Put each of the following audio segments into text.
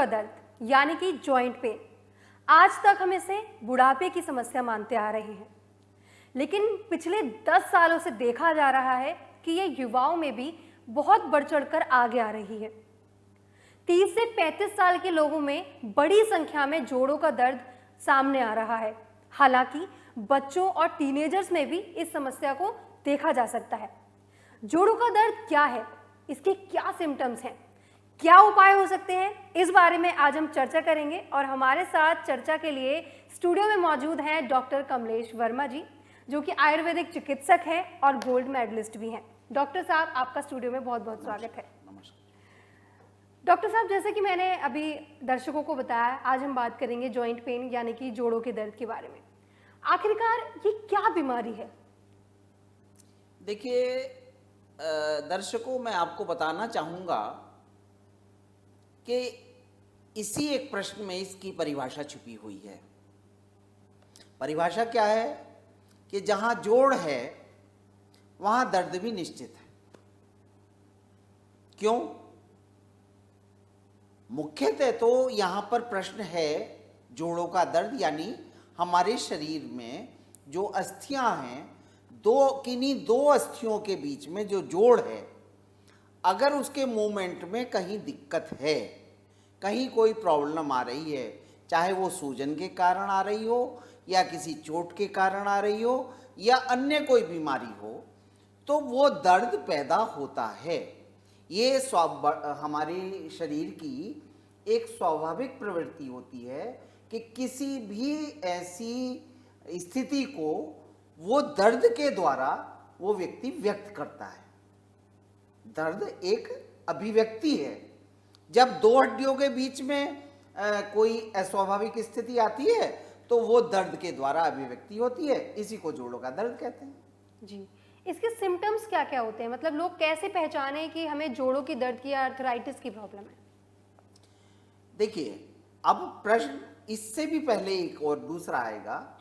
का दर्द यानी कि जॉइंट पेन, आज तक हम इसे बुढ़ापे की समस्या मानते आ रहे हैं, लेकिन पिछले 10 सालों से देखा जा रहा है कि ये युवाओं में भी बहुत बढ़ चढ़कर आगे आ रही है। 30 से 35 साल के लोगों में बड़ी संख्या में जोड़ों का दर्द सामने आ रहा है। हालांकि बच्चों और टीनेजर्स में भी इस समस्या को देखा जा सकता है। जोड़ों का दर्द क्या है, इसके क्या सिम्टम्स हैं, क्या उपाय हो सकते हैं, इस बारे में आज हम चर्चा करेंगे। और हमारे साथ चर्चा के लिए स्टूडियो में मौजूद हैं डॉक्टर कमलेश वर्मा जी, जो कि आयुर्वेदिक चिकित्सक हैं और गोल्ड मेडलिस्ट भी हैं। डॉक्टर साहब, आपका स्टूडियो में बहुत बहुत स्वागत है। डॉक्टर साहब, जैसे कि मैंने अभी दर्शकों को बताया, आज हम बात करेंगे जॉइंट पेन यानी कि जोड़ों के दर्द के बारे में। आखिरकार ये क्या बीमारी है? देखिए दर्शकों, मैं आपको बताना चाहूँगा कि इसी एक प्रश्न में इसकी परिभाषा छुपी हुई है। परिभाषा क्या है कि जहाँ जोड़ है वहाँ दर्द भी निश्चित है। क्यों? मुख्यतः तो यहाँ पर प्रश्न है जोड़ों का दर्द, यानी हमारे शरीर में जो अस्थियां हैं, किन्हीं दो अस्थियों के बीच में जो जोड़ है, अगर उसके मूवमेंट में कहीं दिक्कत है, कहीं कोई प्रॉब्लम आ रही है, चाहे वो सूजन के कारण आ रही हो या किसी चोट के कारण आ रही हो या अन्य कोई बीमारी हो, तो वो दर्द पैदा होता है। ये हमारे शरीर की एक स्वाभाविक प्रवृत्ति होती है कि किसी भी ऐसी स्थिति को वो दर्द के द्वारा वो व्यक्ति व्यक्त करता है। दर्द एक अभिव्यक्ति है। जब दो हड्डियों के बीच में कोई अस्वाभाविक स्थिति आती है तो वो दर्द के द्वारा अभिव्यक्ति होती है। इसी को जोड़ों का दर्द कहते हैं। जी, इसके सिम्टम्स क्या क्या होते हैं? मतलब लोग कैसे पहचाने कि हमें जोड़ों की दर्द की या आर्थराइटिस की प्रॉब्लम है? देखिए, अब प्रश्न इससे भी पहले एक और दूसरा आएगा।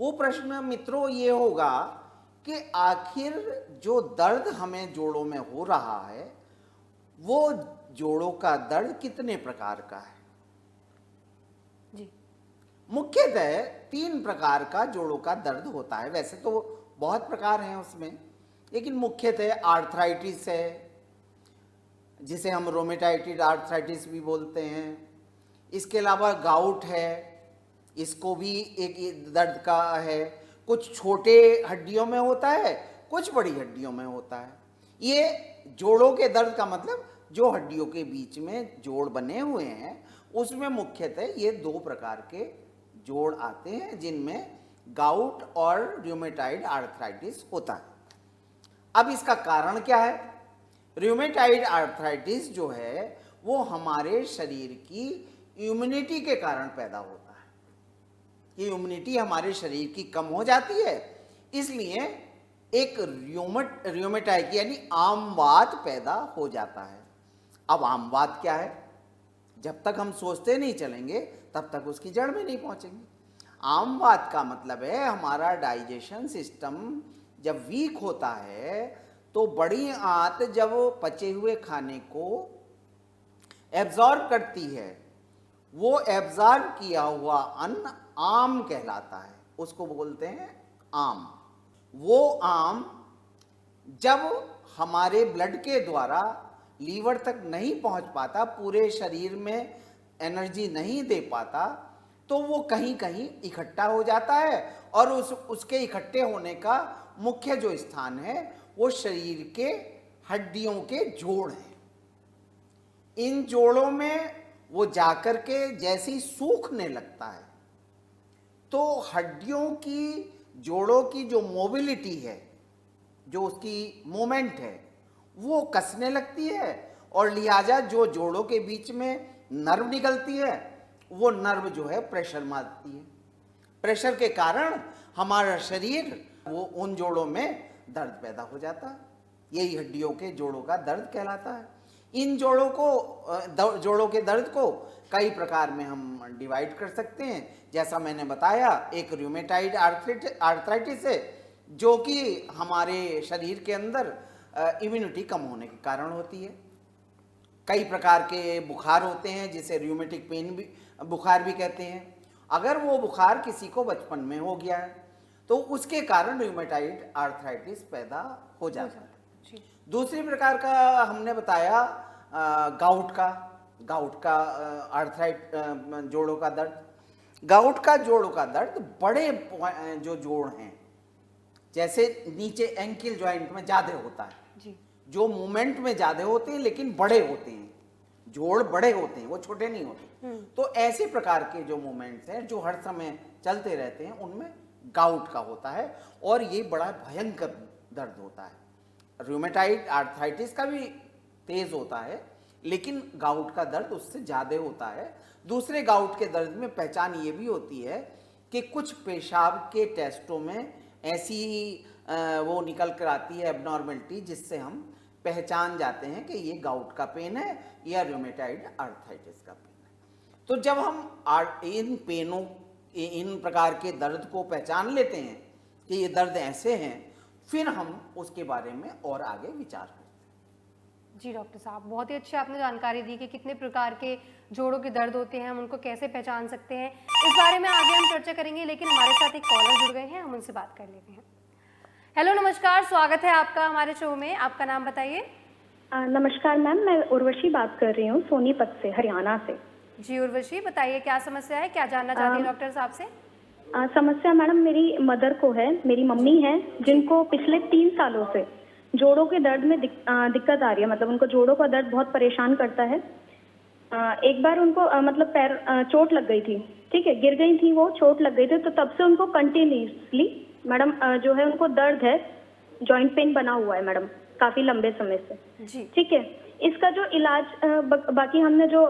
वो प्रश्न मित्रों ये होगा कि आखिर जो दर्द हमें जोड़ों में हो रहा है, वो जोड़ों का दर्द कितने प्रकार का है? जी, मुख्यतः 3 प्रकार का जोड़ों का दर्द होता है। वैसे तो बहुत प्रकार हैं उसमें, लेकिन मुख्यतः आर्थराइटिस है, जिसे हम रोमेटाइटिड आर्थराइटिस भी बोलते हैं। इसके अलावा गाउट है, इसको भी एक दर्द का है। कुछ छोटे हड्डियों में होता है, कुछ बड़ी हड्डियों में होता है। ये जोड़ों के दर्द का मतलब जो हड्डियों के बीच में जोड़ बने हुए हैं, उसमें मुख्यतः ये 2 प्रकार के जोड़ आते हैं, जिनमें गाउट और रूमेटाइड आर्थराइटिस होता है। अब इसका कारण क्या है? रूमेटाइड आर्थराइटिस जो है वो हमारे शरीर की इम्यूनिटी के कारण पैदा होता है। ये इम्यूनिटी हमारे शरीर की कम हो जाती है, इसलिए एक रूमेटाइड यानी आमवात पैदा हो जाता है। अब आमवात क्या है? जब तक हम सोचते नहीं चलेंगे तब तक उसकी जड़ में नहीं पहुंचेंगे। आमवात का मतलब है हमारा डाइजेशन सिस्टम जब वीक होता है तो बड़ी आंत जब पचे हुए खाने को एब्जॉर्ब करती है, वो एब्जॉर्ब किया हुआ अन्न आम कहलाता है। उसको बोलते हैं आम। वो आम जब हमारे ब्लड के द्वारा लीवर तक नहीं पहुंच पाता, पूरे शरीर में एनर्जी नहीं दे पाता, तो वो कहीं कहीं इकट्ठा हो जाता है और उसके इकट्ठे होने का मुख्य जो स्थान है वो शरीर के हड्डियों के जोड़ हैं। इन जोड़ों में वो जाकर के जैसे ही सूखने लगता है तो हड्डियों की, जोड़ों की जो मोबिलिटी है, जो उसकी मूवमेंट है, वो कसने लगती है और लिहाजा जो जोड़ों के बीच में नर्व निकलती है वो नर्व जो है प्रेशर मारती है। प्रेशर के कारण हमारा शरीर वो उन जोड़ों में दर्द पैदा हो जाता है। यही हड्डियों के जोड़ों का दर्द कहलाता है। इन जोड़ों के दर्द को कई प्रकार में हम डिवाइड कर सकते हैं। जैसा मैंने बताया, एक रूमेटाइड आर्थराइटिस है जो कि हमारे शरीर के अंदर इम्यूनिटी कम होने के कारण होती है। कई प्रकार के बुखार होते हैं जिसे र्यूमेटिक पेन भी बुखार भी कहते हैं। अगर वो बुखार किसी को बचपन में हो गया है तो उसके कारण र्यूमेटाइड आर्थराइटिस पैदा हो जाता है। जी दूसरी प्रकार का हमने बताया गाउट का आर्थराइट जोड़ों का दर्द। गाउट का जोड़ों का दर्द बड़े जो जोड़ हैं, जैसे नीचे एंकिल जॉइंट में ज़्यादा होता है, जी जो मूवमेंट में ज़्यादा होते हैं लेकिन बड़े होते हैं, जोड़ बड़े होते हैं, वो छोटे नहीं होते। तो ऐसे प्रकार के जो मूवमेंट्स हैं जो हर समय चलते रहते हैं उनमें गाउट का होता है और ये बड़ा भयंकर दर्द होता है। रूमेटाइड आर्थराइटिस का भी तेज होता है लेकिन गाउट का दर्द उससे ज़्यादा होता है। दूसरे गाउट के दर्द में पहचान ये भी होती है कि कुछ पेशाब के टेस्टों में ऐसी वो निकल कर आती है एबनॉर्मलिटी जिससे हम पहचान जाते हैं कि ये गाउट का पेन है या रूमेटाइड आर्थराइटिस का पेन है। तो जब हम इन प्रकार के दर्द को पहचान लेते हैं कि ये दर्द ऐसे हैं, फिर हम उसके बारे में और आगे विचार करते हैं। जी डॉक्टर साहब, बहुत ही अच्छी आपने जानकारी दी कि कितने प्रकार के जोड़ों के दर्द होते हैं, हम उनको कैसे पहचान सकते हैं। इस बारे में आगे हम चर्चा करेंगे, लेकिन हमारे साथ एक कॉलर जुड़ गए हैं, हम उनसे बात कर लेते हैं। हेलो, नमस्कार, स्वागत है आपका हमारे शो में। आपका नाम बताइए। नमस्कार मैम, मैं उर्वशी बात कर रही हूँ सोनीपत से, हरियाणा से। जी उर्वशी, बताइए क्या समस्या है, क्या जानना चाहती हैं डॉक्टर साहब से? समस्या मैडम मेरी मदर को है, मेरी मम्मी है, जिनको पिछले 3 सालों से जोड़ों के दर्द में दिक्कत आ रही है। मतलब उनको जोड़ों का दर्द बहुत परेशान करता है। एक बार उनको मतलब पैर चोट लग गई थी, ठीक है, गिर गई थी, वो चोट लग गई थी, तो तब से उनको कंटिन्यूसली मैडम जो है उनको दर्द है, जॉइंट पेन बना हुआ है मैडम, काफी लंबे समय से। जी ठीक है, इसका जो इलाज बाकी हमने जो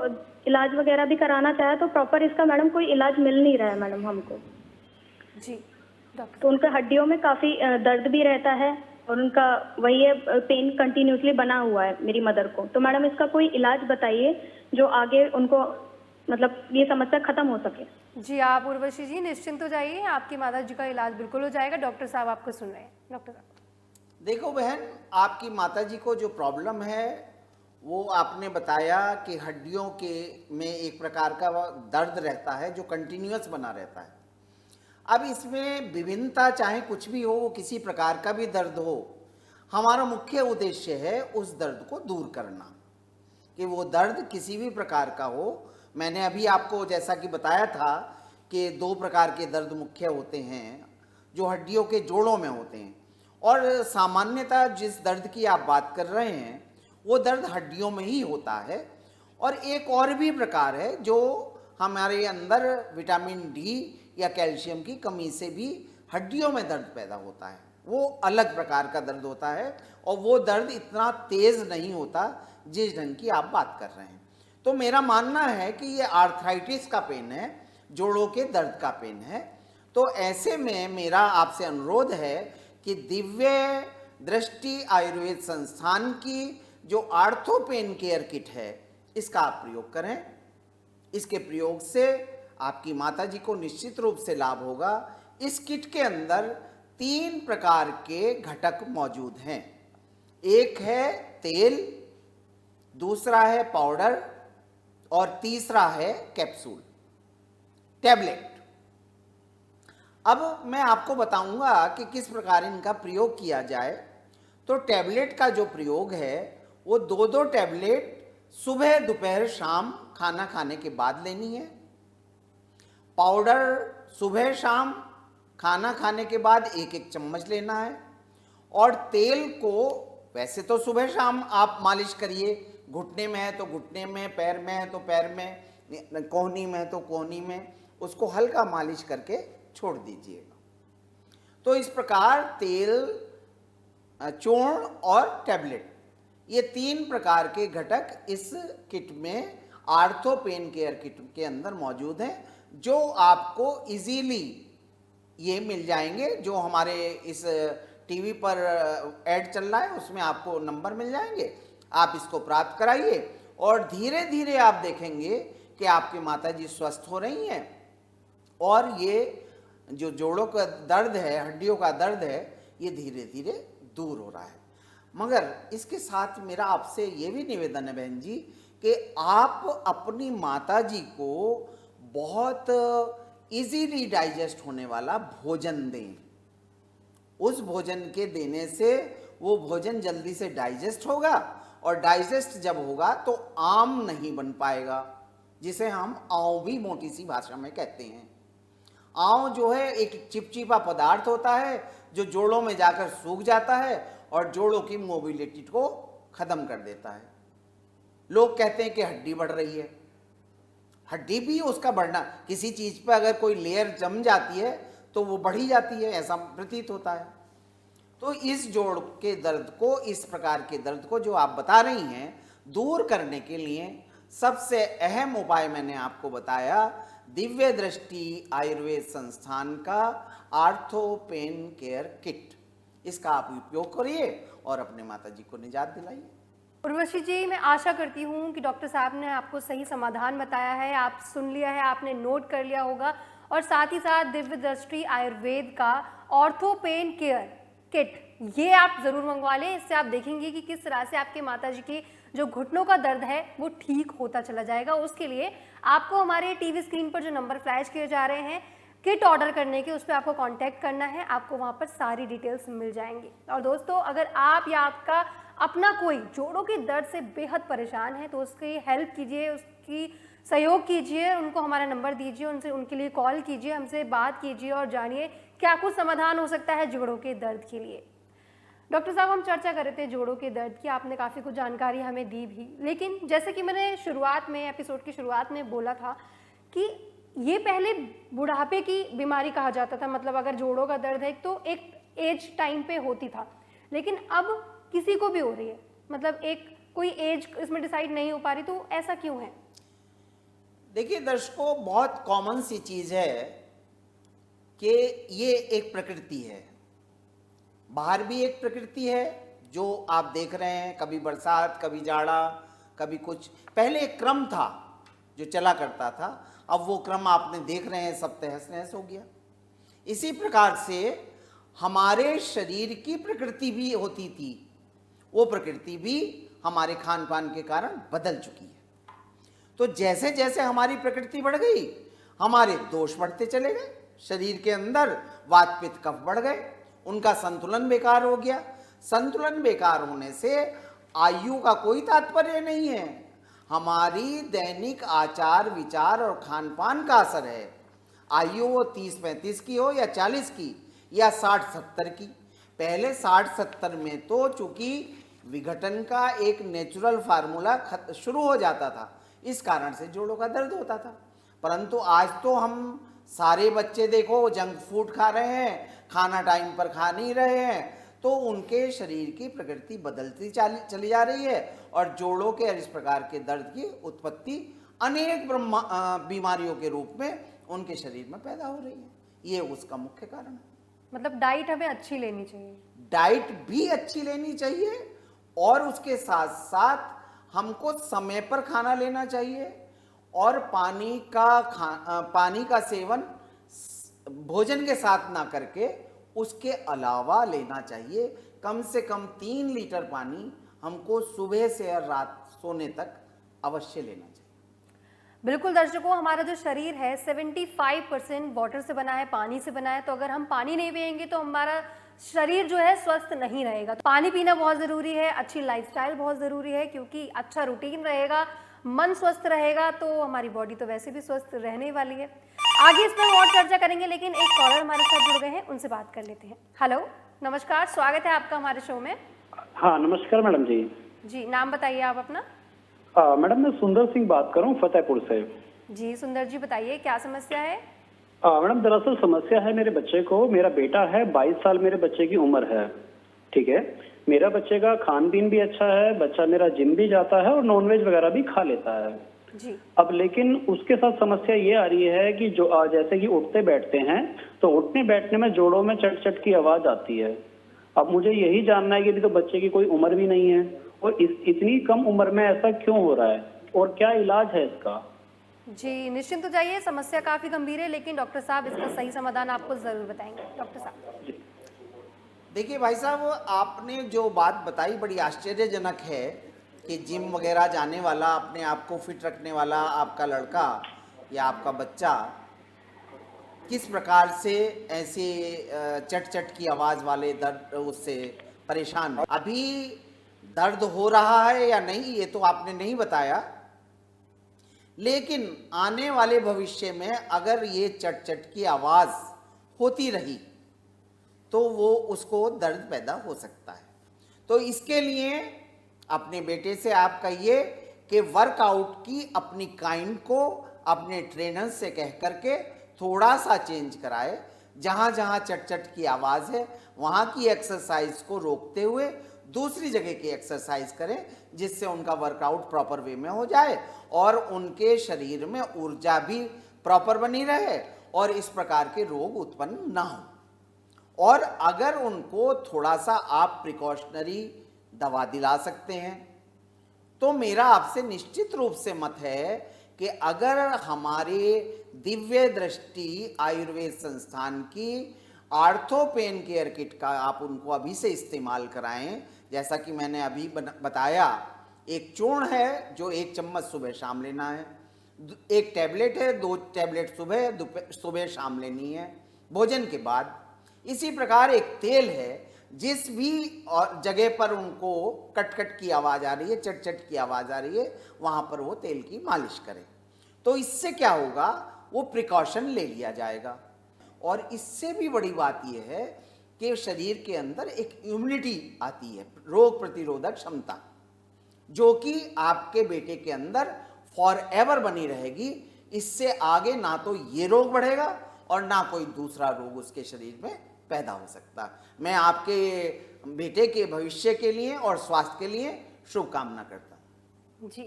इलाज वगैरह भी कराना चाहा तो प्रॉपर इसका मैडम कोई इलाज मिल नहीं रहा है मैडम हमको। जी डॉक्टर, तो उनका हड्डियों में काफी दर्द भी रहता है और उनका वही है पेन कंटिन्यूसली बना हुआ है मेरी मदर को। तो मैडम इसका कोई इलाज बताइए जो आगे उनको मतलब ये समस्या खत्म हो सके। जी आप उर्वशी जी निश्चिंत हो जाइए, आपकी माता जी का इलाज बिल्कुल हो जाएगा। डॉक्टर साहब आपको सुन रहे हैं। डॉक्टर साहब, देखो बहन, आपकी माता जी को जो प्रॉब्लम है वो आपने बताया कि हड्डियों के में एक प्रकार का दर्द रहता है जो कंटिन्यूअस बना रहता है। अब इसमें विभिन्नता चाहे कुछ भी हो, किसी प्रकार का भी दर्द हो, हमारा मुख्य उद्देश्य है उस दर्द को दूर करना, कि वो दर्द किसी भी प्रकार का हो। मैंने अभी आपको जैसा कि बताया था कि 2 प्रकार के दर्द मुख्य होते हैं जो हड्डियों के जोड़ों में होते हैं, और सामान्यतः जिस दर्द की आप बात कर रहे हैं वो दर्द हड्डियों में ही होता है। और एक और भी प्रकार है जो हमारे अंदर विटामिन डी या कैल्शियम की कमी से भी हड्डियों में दर्द पैदा होता है, वो अलग प्रकार का दर्द होता है और वो दर्द इतना तेज नहीं होता जिस ढंग की आप बात कर रहे हैं। तो मेरा मानना है कि ये आर्थराइटिस का पेन है, जोड़ों के दर्द का पेन है। तो ऐसे में मेरा आपसे अनुरोध है कि दिव्य दृष्टि आयुर्वेद संस्थान की जो आर्थो पेन केयर किट है इसका आप प्रयोग करें। इसके प्रयोग से आपकी माताजी को निश्चित रूप से लाभ होगा। इस किट के अंदर 3 प्रकार के घटक मौजूद हैं। एक है तेल, दूसरा है पाउडर और तीसरा है कैप्सूल, टैबलेट। अब मैं आपको बताऊंगा कि किस प्रकार इनका प्रयोग किया जाए। तो टैबलेट का जो प्रयोग है वो 2-2 टैबलेट सुबह, दोपहर, शाम खाना खाने के बाद लेनी है। पाउडर सुबह शाम खाना खाने के बाद 1-1 चम्मच लेना है। और तेल को वैसे तो सुबह शाम आप मालिश करिए, घुटने में है तो घुटने में, पैर में है तो पैर में, कोहनी में है तो कोहनी में, उसको हल्का मालिश करके छोड़ दीजिएगा। तो इस प्रकार तेल, चूर्ण और टैबलेट, ये 3 प्रकार के घटक इस किट में, आर्थो पेन केयर किट के अंदर मौजूद हैं, जो आपको इजीली ये मिल जाएंगे। जो हमारे इस टीवी पर ऐड चल रहा है उसमें आपको नंबर मिल जाएंगे, आप इसको प्राप्त कराइए और धीरे धीरे आप देखेंगे कि आपकी माताजी स्वस्थ हो रही हैं और ये जो जोड़ों का दर्द है, हड्डियों का दर्द है, ये धीरे धीरे दूर हो रहा है। मगर इसके साथ मेरा आपसे ये भी निवेदन है बहन जी कि आप अपनी माताजी को बहुत इजीली डाइजेस्ट होने वाला भोजन दें। उस भोजन के देने से वो भोजन जल्दी से डाइजेस्ट होगा, और डाइजेस्ट जब होगा तो आम नहीं बन पाएगा, जिसे हम आंव भी मोटी सी भाषा में कहते हैं। आंव जो है एक चिपचिपा पदार्थ होता है जो जोड़ों में जाकर सूख जाता है और जोड़ों की मोबिलिटी को खत्म कर देता है। लोग कहते हैं कि हड्डी बढ़ रही है, हड्डी भी उसका बढ़ना, किसी चीज पर अगर कोई लेयर जम जाती है तो वो बढ़ी जाती है, ऐसा प्रतीत होता है। तो इस जोड़ के दर्द को, इस प्रकार के दर्द को जो आप बता रही हैं, दूर करने के लिए सबसे अहम उपाय मैंने आपको बताया, दिव्य दृष्टि आयुर्वेद संस्थान का आर्थो पेन केयर किट। इसका आप उपयोग करिए और अपने माताजी को निजात दिलाइए। उर्वशी जी, मैं आशा करती हूँ कि डॉक्टर साहब ने आपको सही समाधान बताया है, आप सुन लिया है, आपने नोट कर लिया होगा, और साथ ही साथ दिव्य दृष्टि आयुर्वेद का ऑर्थो पेन केयर किट ये आप ज़रूर मंगवा लें। इससे आप देखेंगे कि किस तरह से आपके माताजी के जो घुटनों का दर्द है वो ठीक होता चला जाएगा। उसके लिए आपको हमारे टीवी स्क्रीन पर जो नंबर फ्लैश किए जा रहे हैं, किट ऑर्डर करने के, उस पर आपको कांटेक्ट करना है, आपको वहाँ पर सारी डिटेल्स मिल जाएंगी। और दोस्तों, अगर आप या आपका अपना कोई जोड़ों के दर्द से बेहद परेशान है तो उसकी हेल्प कीजिए, उसकी सहयोग कीजिए, उनको हमारा नंबर दीजिए, उनसे उनके लिए कॉल कीजिए, हमसे बात कीजिए और जानिए क्या कुछ समाधान हो सकता है जोड़ों के दर्द के लिए। डॉक्टर साहब, हम चर्चा कर रहे थे जोड़ों के दर्द की, आपने काफ़ी कुछ जानकारी हमें दी भी, लेकिन जैसे कि मैंने शुरुआत में, एपिसोड की शुरुआत में बोला था कि ये पहले बुढ़ापे की बीमारी कहा जाता था, मतलब अगर जोड़ों का दर्द है तो एक एज टाइम पे होती था, लेकिन अब किसी को भी हो रही है, मतलब एक कोई एज इसमें डिसाइड नहीं हो पा रही, तो ऐसा क्यों है? देखिए दर्शकों, बहुत कॉमन सी चीज है कि ये एक प्रकृति है, बाहर भी एक प्रकृति है जो आप देख रहे हैं, कभी बरसात, कभी जाड़ा, कभी कुछ। पहले एक क्रम था जो चला करता था, अब वो क्रम आपने देख रहे हैं सब तहस नहस हो गया। इसी प्रकार से हमारे शरीर की प्रकृति भी होती थी, वो प्रकृति भी हमारे खान पान के कारण बदल चुकी है। तो जैसे जैसे हमारी प्रकृति बढ़ गई, हमारे दोष बढ़ते चले गए, शरीर के अंदर वात पित्त कफ बढ़ गए, उनका संतुलन बेकार हो गया। संतुलन बेकार होने से आयु का कोई तात्पर्य नहीं है, हमारी दैनिक आचार विचार और खान पान का असर है। आयु वो 30-35 की हो या 40 की या 60-70 की। पहले 60-70 में तो चूंकि विघटन का एक नेचुरल फार्मूला शुरू हो जाता था, इस कारण से जोड़ों का दर्द होता था। परंतु आज तो हम सारे बच्चे देखो जंक फूड खा रहे हैं, खाना टाइम पर खा नहीं रहे हैं, तो उनके शरीर की प्रकृति बदलती चली जा रही है और जोड़ों के इस प्रकार के दर्द की उत्पत्ति अनेक बीमारियों के रूप में उनके शरीर में पैदा हो रही है। ये उसका मुख्य कारण है। मतलब डाइट हमें अच्छी लेनी चाहिए, डाइट भी अच्छी लेनी चाहिए और उसके साथ साथ हमको समय पर खाना लेना चाहिए और पानी का सेवन भोजन के साथ ना करके उसके अलावा लेना चाहिए। कम से कम 3 लीटर पानी हमको सुबह से और रात सोने तक अवश्य लेना चाहिए। बिल्कुल दर्शकों, हमारा जो शरीर है 75% वाटर से बना है, पानी से बना है, तो अगर हम पानी नहीं पिएंगे तो हमारा शरीर जो है स्वस्थ नहीं रहेगा। तो पानी पीना बहुत ज़रूरी है, अच्छी लाइफस्टाइल बहुत ज़रूरी है, क्योंकि अच्छा रूटीन रहेगा, मन स्वस्थ रहेगा तो हमारी बॉडी तो वैसे भी स्वस्थ रहने वाली है। आगे इस पर और चर्चा करेंगे, लेकिन एक कॉलर हमारे साथ जुड़ गए हैं, उनसे बात कर लेते हैं। हेलो, नमस्कार, स्वागत है आपका हमारे शो में। हाँ नमस्कार मैडम जी। जी, नाम बताइए आप अपना। मैडम मैं सुंदर सिंह बात कर रहा हूँ फतेहपुर से। जी सुंदर जी, बताइए क्या समस्या है? मैडम दरअसल समस्या है मेरे बच्चे को, मेरा बेटा है, 22 साल मेरे बच्चे की उम्र है, ठीक है। मेरा बच्चे का खान पीन भी अच्छा है, बच्चा मेरा जिम भी जाता है और नॉनवेज वगैरह भी खा लेता है जी। अब लेकिन उसके साथ समस्या ये आ रही है कि जो जैसे कि उठते बैठते हैं तो उठने बैठने में जोड़ों में चट चट की आवाज आती है। अब मुझे यही जानना है कि अभी तो बच्चे की कोई उम्र भी नहीं है और इतनी कम उम्र में ऐसा क्यों हो रहा है और क्या इलाज है इसका? जी निश्चिंत हो जाइए, समस्या काफी गंभीर है, लेकिन डॉक्टर साहब इसका सही समाधान आपको जरूर बताएंगे। डॉक्टर साहब देखिए भाई साहब, आपने जो बात बताई बड़ी आश्चर्यजनक है कि जिम वगैरह जाने वाला, अपने आप को फिट रखने वाला आपका लड़का या आपका बच्चा किस प्रकार से ऐसे चट चट की आवाज़ वाले दर्द उससे परेशान है। अभी दर्द हो रहा है या नहीं ये तो आपने नहीं बताया, लेकिन आने वाले भविष्य में अगर ये चट चट की आवाज़ होती रही तो वो उसको दर्द पैदा हो सकता है। तो इसके लिए अपने बेटे से आप कहिए कि वर्कआउट की अपनी काइंड को अपने ट्रेनर से कह करके थोड़ा सा चेंज कराए। जहाँ जहाँ चट चट की आवाज़ है वहाँ की एक्सरसाइज को रोकते हुए दूसरी जगह की एक्सरसाइज करें, जिससे उनका वर्कआउट प्रॉपर वे में हो जाए और उनके शरीर में ऊर्जा भी प्रॉपर बनी रहे और इस प्रकार के रोग उत्पन्न ना हो। और अगर उनको थोड़ा सा आप प्रिकॉशनरी दवा दिला सकते हैं तो मेरा आपसे निश्चित रूप से मत है कि अगर हमारे दिव्य दृष्टि आयुर्वेद संस्थान की आर्थो पेन केयर किट का आप उनको अभी से इस्तेमाल कराएं। जैसा कि मैंने अभी बताया, एक चूर्ण है जो 1 चम्मच सुबह शाम लेना है, एक टैबलेट है 2 टैबलेट सुबह शाम लेनी है भोजन के बाद। इसी प्रकार एक तेल है, जिस भी और जगह पर उनको कट कट की आवाज़ आ रही है, चट चट की आवाज़ आ रही है, वहाँ पर वो तेल की मालिश करें। तो इससे क्या होगा, वो प्रिकॉशन ले लिया जाएगा। और इससे भी बड़ी बात यह है कि शरीर के अंदर एक इम्यूनिटी आती है, रोग प्रतिरोधक क्षमता, जो कि आपके बेटे के अंदर फॉर एवर बनी रहेगी। इससे आगे ना तो ये रोग बढ़ेगा और ना कोई दूसरा रोग उसके शरीर में पैदा हो सकता। मैं आपके बेटे के भविष्य के लिए और स्वास्थ्य के लिए शुभकामना करता हूँ। जी,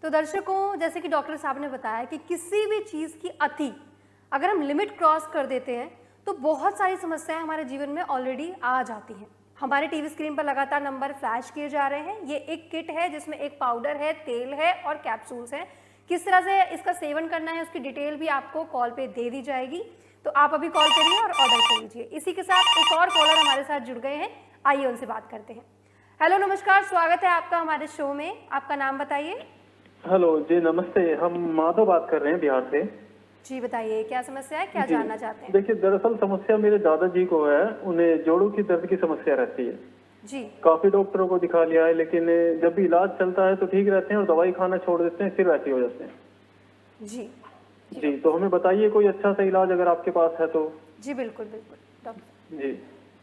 तो दर्शकों, जैसे कि डॉक्टर साहब ने बताया कि किसी भी चीज़ की अति अगर हम लिमिट क्रॉस कर देते हैं तो बहुत सारी समस्याएं हमारे जीवन में ऑलरेडी आ जाती हैं। हमारे टीवी स्क्रीन पर लगातार नंबर फ्लैश किए जा रहे हैं। ये एक किट है जिसमें एक पाउडर है, तेल है और कैप्सूल्स हैं। किस तरह से इसका सेवन करना है उसकी डिटेल भी आपको कॉल पे दे दी जाएगी, तो आप अभी कॉल करिए और ऑर्डर कर लीजिए। इसी के साथ एक और कॉलर हमारे साथ जुड़ गए हैं, आइए उनसे बात करते हैं। हेलो, नमस्कार, स्वागत है आपका हमारे शो में। आपका नाम बताइए। हेलो जी, नमस्ते। हम माधव बात कर रहे हैं बिहार से। जी, बताइए क्या समस्या है, क्या जानना चाहते हैं? देखिए, दरअसल समस्या मेरे दादाजी को है, उन्हें जोड़ों की दर्द की समस्या रहती है। जी, काफी डॉक्टरों को दिखा लिया है, लेकिन जब भी इलाज चलता है तो ठीक रहते हैं और दवाई खाना छोड़ देते हैं, फिर वैसे हो जाते हैं। जी, तो हमें बताइए कोई अच्छा सा इलाज अगर आपके पास है तो। जी, बिल्कुल बिल्कुल डॉक्टर। जी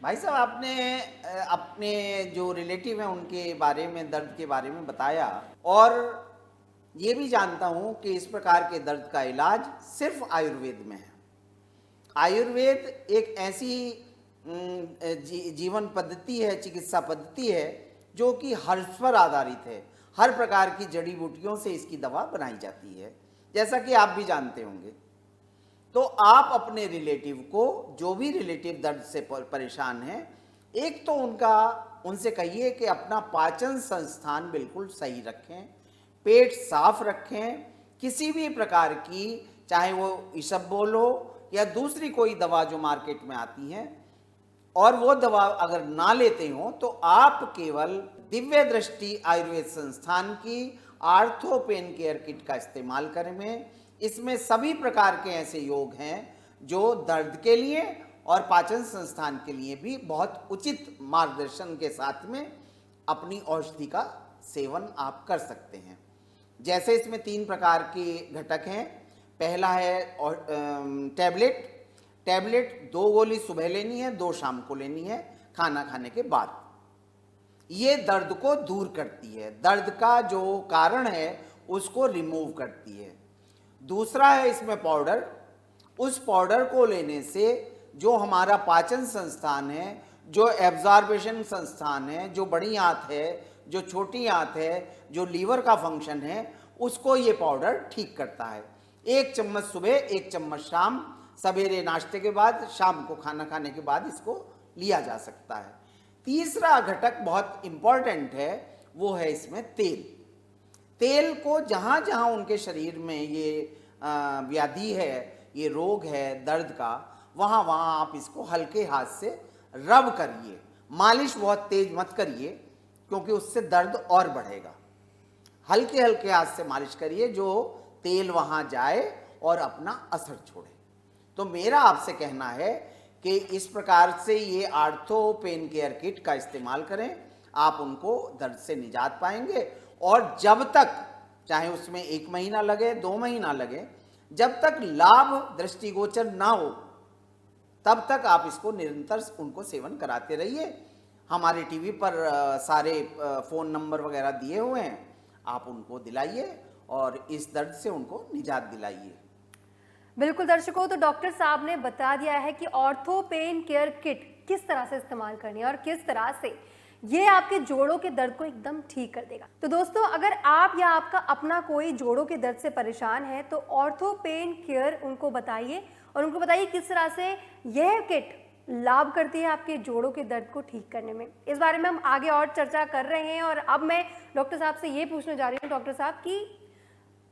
भाई साहब, आपने अपने जो रिलेटिव हैं उनके बारे में, दर्द के बारे में बताया, और ये भी जानता हूँ कि इस प्रकार के दर्द का इलाज सिर्फ आयुर्वेद में है। आयुर्वेद एक ऐसी जीवन पद्धति है, चिकित्सा पद्धति है जो कि हर्ष पर आधारित है। हर प्रकार की जड़ी बूटियों से इसकी दवा बनाई जाती है, जैसा कि आप भी जानते होंगे। तो आप अपने रिलेटिव को, जो भी रिलेटिव दर्द से परेशान है, एक तो उनसे कहिए कि अपना पाचन संस्थान बिल्कुल सही रखें, पेट साफ रखें। किसी भी प्रकार की, चाहे वो इसबगोल हो या दूसरी कोई दवा जो मार्केट में आती है, और वो दवा अगर ना लेते हो तो आप केवल दिव्य दृष्टि आयुर्वेद संस्थान की आर्थो पेन केयर किट का इस्तेमाल करें। इसमें सभी प्रकार के ऐसे योग हैं जो दर्द के लिए और पाचन संस्थान के लिए भी बहुत उचित मार्गदर्शन के साथ में अपनी औषधि का सेवन आप कर सकते हैं। जैसे इसमें 3 प्रकार के घटक हैं। पहला है टैबलेट 2 गोली सुबह लेनी है, 2 शाम को लेनी है खाना खाने के बाद। ये दर्द को दूर करती है, दर्द का जो कारण है उसको रिमूव करती है। दूसरा है इसमें पाउडर। उस पाउडर को लेने से जो हमारा पाचन संस्थान है, जो एब्जॉर्बेशन संस्थान है, जो बड़ी आंत है, जो छोटी आंत है, जो लीवर का फंक्शन है, उसको ये पाउडर ठीक करता है। 1 चम्मच सुबह, 1 चम्मच शाम, सवेरे नाश्ते के बाद, शाम को खाना खाने के बाद इसको लिया जा सकता है। तीसरा घटक बहुत इम्पॉर्टेंट है, वो है इसमें तेल। तेल को जहाँ जहाँ उनके शरीर में ये व्याधि है, ये रोग है दर्द का, वहाँ वहाँ आप इसको हल्के हाथ से रब करिए। मालिश बहुत तेज मत करिए, क्योंकि उससे दर्द और बढ़ेगा। हल्के हल्के हाथ से मालिश करिए, जो तेल वहाँ जाए और अपना असर छोड़े। तो मेरा आपसे कहना है कि इस प्रकार से ये आर्थो पेन केयर किट का इस्तेमाल करें, आप उनको दर्द से निजात पाएंगे। और जब तक, चाहे उसमें 1 महीना लगे 2 महीना लगे, जब तक लाभ दृष्टिगोचर ना हो तब तक आप इसको निरंतर उनको सेवन कराते रहिए। हमारे टीवी पर सारे फ़ोन नंबर वगैरह दिए हुए हैं, आप उनको दिलाइए और इस दर्द से उनको निजात दिलाइए। बिल्कुल दर्शकों, तो डॉक्टर साहब ने बता दिया है कि ऑर्थो पेन केयर किट किस तरह से इस्तेमाल करनी है और किस तरह से ये आपके जोड़ों के दर्द को एकदम ठीक कर देगा। तो दोस्तों, अगर आप या आपका अपना कोई जोड़ों के दर्द से परेशान है तो ऑर्थो पेन केयर उनको बताइए और उनको बताइए किस तरह से यह किट लाभ करती है आपके जोड़ों के दर्द को ठीक करने में। इस बारे में हम आगे और चर्चा कर रहे हैं और अब मैं डॉक्टर साहब से ये पूछने जा रही हूँ डॉक्टर साहब कि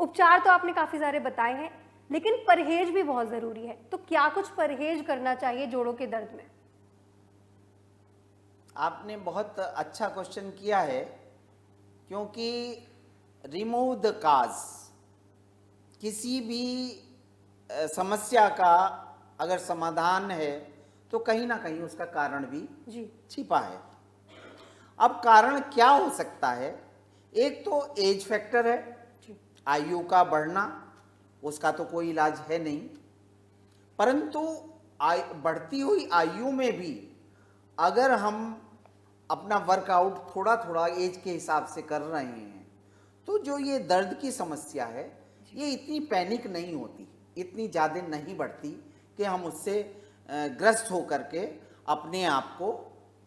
उपचार तो आपने काफ़ी सारे बताए हैं, लेकिन परहेज भी बहुत ज़रूरी है। तो क्या कुछ परहेज करना चाहिए जोड़ों के दर्द में? आपने बहुत अच्छा क्वेश्चन किया है, क्योंकि रिमूव द काज, किसी भी समस्या का अगर समाधान है तो कहीं ना कहीं उसका कारण भी जी छिपा है। अब कारण क्या हो सकता है? एक तो एज फैक्टर है, आयु का बढ़ना, उसका तो कोई इलाज है नहीं, परंतु बढ़ती हुई आयु में भी अगर हम अपना वर्कआउट थोड़ा थोड़ा एज के हिसाब से कर रहे हैं तो जो ये दर्द की समस्या है ये इतनी पैनिक नहीं होती, इतनी ज़्यादा नहीं बढ़ती कि हम उससे ग्रस्त होकर के अपने आप को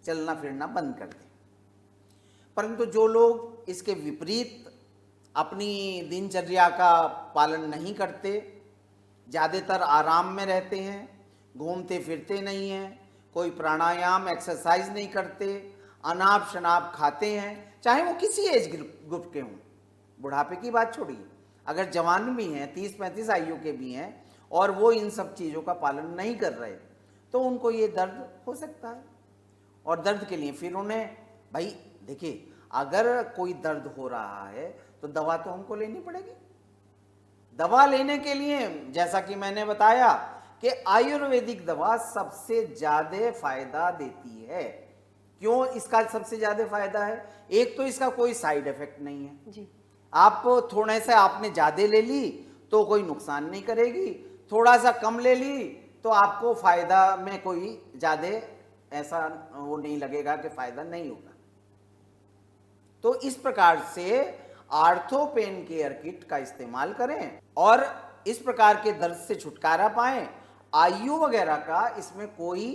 चलना फिरना बंद कर दें। परंतु जो लोग इसके विपरीत अपनी दिनचर्या का पालन नहीं करते, ज़्यादातर आराम में रहते हैं, घूमते फिरते नहीं हैं, कोई प्राणायाम एक्सरसाइज नहीं करते, अनाप शनाप खाते हैं, चाहे वो किसी एज ग्रुप के हों, बुढ़ापे की बात छोड़िए, अगर जवान भी हैं 30-35 आयु के भी हैं और वो इन सब चीज़ों का पालन नहीं कर रहे तो उनको ये दर्द हो सकता है। और दर्द के लिए फिर उन्हें, भाई देखिए, अगर कोई दर्द हो रहा है तो दवा तो हमको लेनी पड़ेगी। दवा लेने के लिए जैसा कि मैंने बताया कि आयुर्वेदिक दवा सबसे ज़्यादा फायदा देती है। क्यों इसका सबसे ज़्यादा फायदा है? एक तो इसका कोई साइड इफेक्ट नहीं है जी। आप थोड़े से आपने ज़्यादा ले ली तो कोई नुकसान नहीं करेगी, थोड़ा सा कम ले ली तो आपको फ़ायदा में कोई ज़्यादा ऐसा वो नहीं लगेगा कि फ़ायदा नहीं होगा। तो इस प्रकार से आर्थो पेन केयर किट का इस्तेमाल करें और इस प्रकार के दर्द से छुटकारा पाएं। आयु वगैरह का इसमें कोई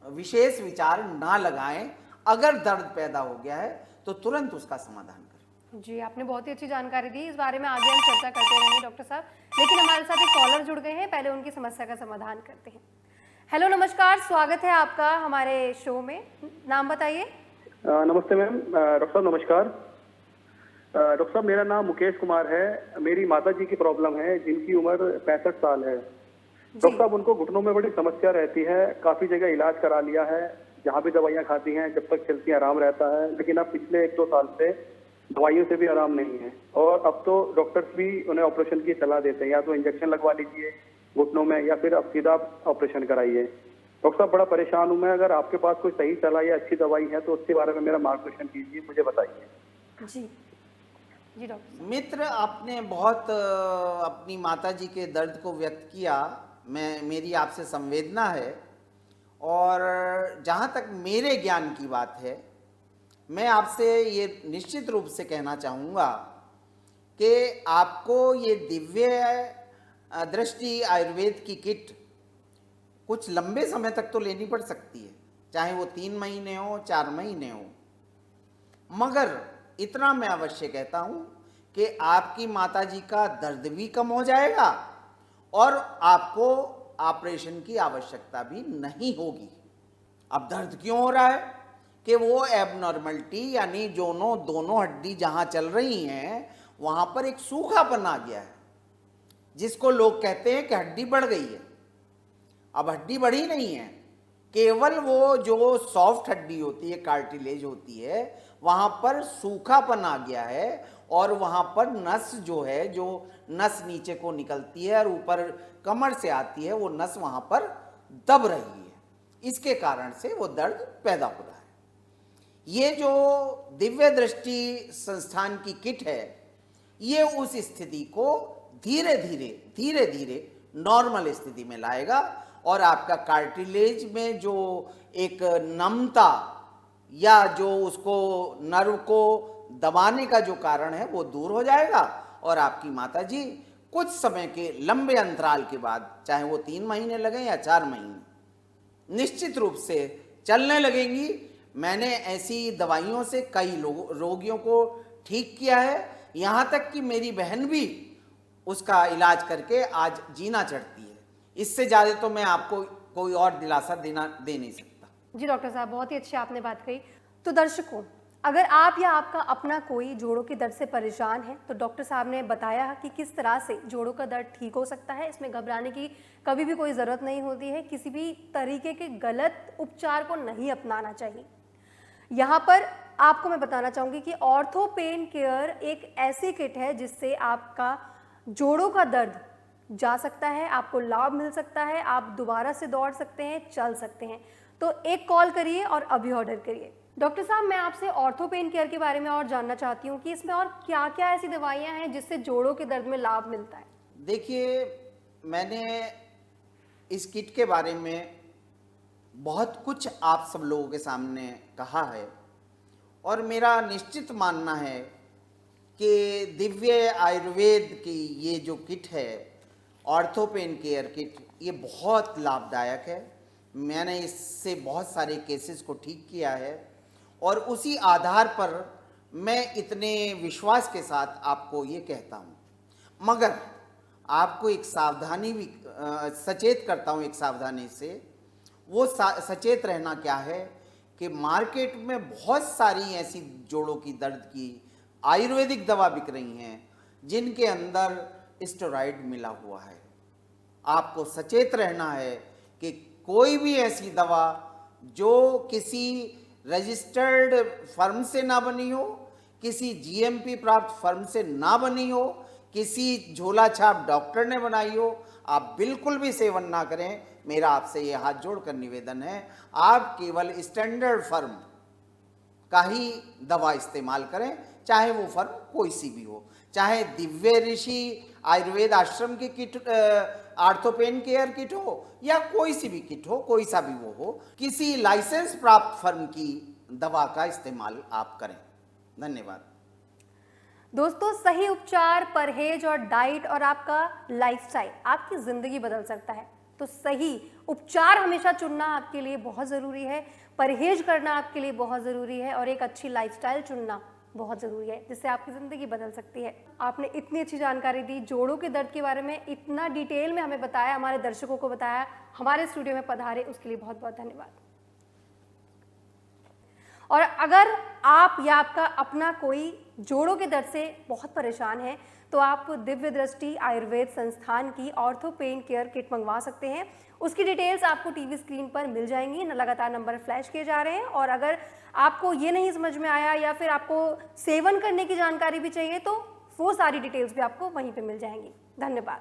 विशेष विचार ना लगाएं। अगर दर्द पैदा हो गया है तो तुरंत उसका समाधान करें। जी, आपने बहुत ही अच्छी जानकारी दी। इस बारे में आगे हम चर्चा करते रहेंगे डॉक्टर साहब, लेकिन हमारे साथ एक कॉलर जुड़ गए हैं, पहले उनकी समस्या का समाधान करते हैं। हेलो, नमस्कार, स्वागत है आपका हमारे शो में। नाम बताइए। नमस्ते मैम। डॉक्टर साहब नमस्कार। डॉक्टर साहब, मेरा नाम मुकेश कुमार है। मेरी माता जी की प्रॉब्लम है जिनकी उम्र 65 साल है। डॉक्टर साहब, उनको घुटनों में बड़ी समस्या रहती है, काफी जगह इलाज करा लिया है, जहाँ भी दवाइयाँ खाती हैं, जब तक चलती हैं आराम रहता है, लेकिन अब पिछले 1-2 साल से दवाइयों से भी आराम नहीं है और अब तो डॉक्टर्स भी उन्हें ऑपरेशन की सलाह देते हैं, या तो इंजेक्शन लगवा लीजिए घुटनों में या फिर अब सीधा ऑपरेशन कराइए। डॉक्टर साहब, बड़ा परेशान हूँ मैं। अगर आपके पास कोई सही सलाह या अच्छी दवाई है तो उसके बारे में मेरा मार्गदर्शन कीजिए, मुझे बताइए। जी जी डॉक्टर। मित्र, आपने बहुत अपनी माताजी के दर्द को व्यक्त किया। मेरी आपसे संवेदना है और जहाँ तक मेरे ज्ञान की बात है, मैं आपसे ये निश्चित रूप से कहना चाहूँगा कि आपको ये दिव्य दृष्टि आयुर्वेद की किट कुछ लंबे समय तक तो लेनी पड़ सकती है, चाहे वो 3 महीने हो 4 महीने हो, मगर इतना मैं अवश्य कहता हूँ कि आपकी माताजी का दर्द भी कम हो जाएगा और आपको ऑपरेशन की आवश्यकता भी नहीं होगी। अब दर्द क्यों हो रहा है कि वो एबनॉर्मलिटी, यानी दोनों हड्डी जहाँ चल रही हैं वहाँ पर एक सूखापन आ गया है, जिसको लोग कहते हैं कि हड्डी बढ़ गई है। अब हड्डी बढ़ी नहीं है, केवल वो जो सॉफ्ट हड्डी होती है, कार्टिलेज होती है, वहाँ पर सूखापन आ गया है और वहाँ पर नस जो है, जो नस नीचे को निकलती है और ऊपर कमर से आती है, वो नस वहाँ पर दब रही है, इसके कारण से वो दर्द पैदा हो रहा है। ये जो दिव्य दृष्टि संस्थान की किट है, ये उस स्थिति को धीरे धीरे नॉर्मल स्थिति में लाएगा और आपका कार्टिलेज में जो एक नमता या जो उसको नर्व को दबाने का जो कारण है वो दूर हो जाएगा और आपकी माताजी कुछ समय के लंबे अंतराल के बाद, चाहे वो 3 महीने लगें या 4 महीने, निश्चित रूप से चलने लगेंगी। मैंने ऐसी दवाइयों से कई रोगियों को ठीक किया है, यहाँ तक कि मेरी बहन भी उसका इलाज करके आज जीना चढ़ती है। इससे ज़्यादा तो मैं आपको कोई और दिलासा दे नहीं सकता। जी डॉक्टर साहब, बहुत ही अच्छी आपने बात कही। तो दर्शकों, अगर आप या आपका अपना कोई जोड़ों के दर्द से परेशान है तो डॉक्टर साहब ने बताया कि किस तरह से जोड़ों का दर्द ठीक हो सकता है। इसमें घबराने की कभी भी कोई ज़रूरत नहीं होती है, किसी भी तरीके के गलत उपचार को नहीं अपनाना चाहिए। यहाँ पर आपको मैं बताना चाहूँगी कि ऑर्थो पेन केयर एक ऐसी किट है जिससे आपका जोड़ों का दर्द जा सकता है, आपको लाभ मिल सकता है, आप दोबारा से दौड़ सकते हैं, चल सकते हैं। तो एक कॉल करिए और अभी ऑर्डर करिए। डॉक्टर साहब, मैं आपसे ऑर्थो पेन केयर के बारे में और जानना चाहती हूँ कि इसमें और क्या क्या ऐसी दवाइयाँ हैं जिससे जोड़ों के दर्द में लाभ मिलता है। देखिए, मैंने इस किट के बारे में बहुत कुछ आप सब लोगों के सामने कहा है और मेरा निश्चित मानना है कि दिव्य आयुर्वेद की ये जो किट है, ऑर्थो पेन केयर किट, ये बहुत लाभदायक है। मैंने इससे बहुत सारे केसेस को ठीक किया है और उसी आधार पर मैं इतने विश्वास के साथ आपको ये कहता हूँ। मगर आपको एक सावधानी भी सचेत करता हूँ, एक सावधानी से। वो सचेत रहना क्या है कि मार्केट में बहुत सारी ऐसी जोड़ों की दर्द की आयुर्वेदिक दवा बिक रही हैं जिनके अंदर स्टेरॉइड मिला हुआ है। आपको सचेत रहना है कि कोई भी ऐसी दवा जो किसी रजिस्टर्ड फर्म से ना बनी हो, किसी जीएमपी प्राप्त फर्म से ना बनी हो, किसी झोला छाप डॉक्टर ने बनाई हो, आप बिल्कुल भी सेवन ना करें। मेरा आपसे ये हाथ जोड़कर निवेदन है, आप केवल स्टैंडर्ड फर्म का ही दवा इस्तेमाल करें, चाहे वो फर्म कोई सी भी हो, चाहे दिव्य ऋषि आयुर्वेद आश्रम की kit ortho pain care kit हो या कोई सी भी किट हो, कोई सा भी वो हो, किसी लाइसेंस प्राप्त फर्म की दवा का इस्तेमाल आप करें। धन्यवाद। दोस्तों, सही उपचार, परहेज और डाइट और आपका लाइफस्टाइल आपकी ज़िंदगी बदल सकता है। तो सही उपचार हमेशा चुनना आपके लिए बहुत ज़रूरी है, परहेज करना आपके लिए बहुत ज़रूरी है और एक अच्छी लाइफस्टाइल चुनना बहुत ज़रूरी है जिससे आपकी ज़िंदगी बदल सकती है। आपने इतनी अच्छी जानकारी दी, जोड़ों के दर्द के बारे में इतना डिटेल में हमें बताया, हमारे दर्शकों को बताया, हमारे स्टूडियो में पधारे, उसके लिए बहुत बहुत धन्यवाद। और अगर आप या आपका अपना कोई जोड़ों के दर्द से बहुत परेशान है तो आप दिव्य दृष्टि आयुर्वेद संस्थान की ऑर्थो पेन केयर किट मंगवा सकते हैं। उसकी डिटेल्स आपको टीवी स्क्रीन पर मिल जाएंगी, लगातार नंबर फ्लैश किए जा रहे हैं। और अगर आपको ये नहीं समझ में आया या फिर आपको सेवन करने की जानकारी भी चाहिए तो वो सारी डिटेल्स भी आपको वहीं पे मिल जाएंगी। धन्यवाद।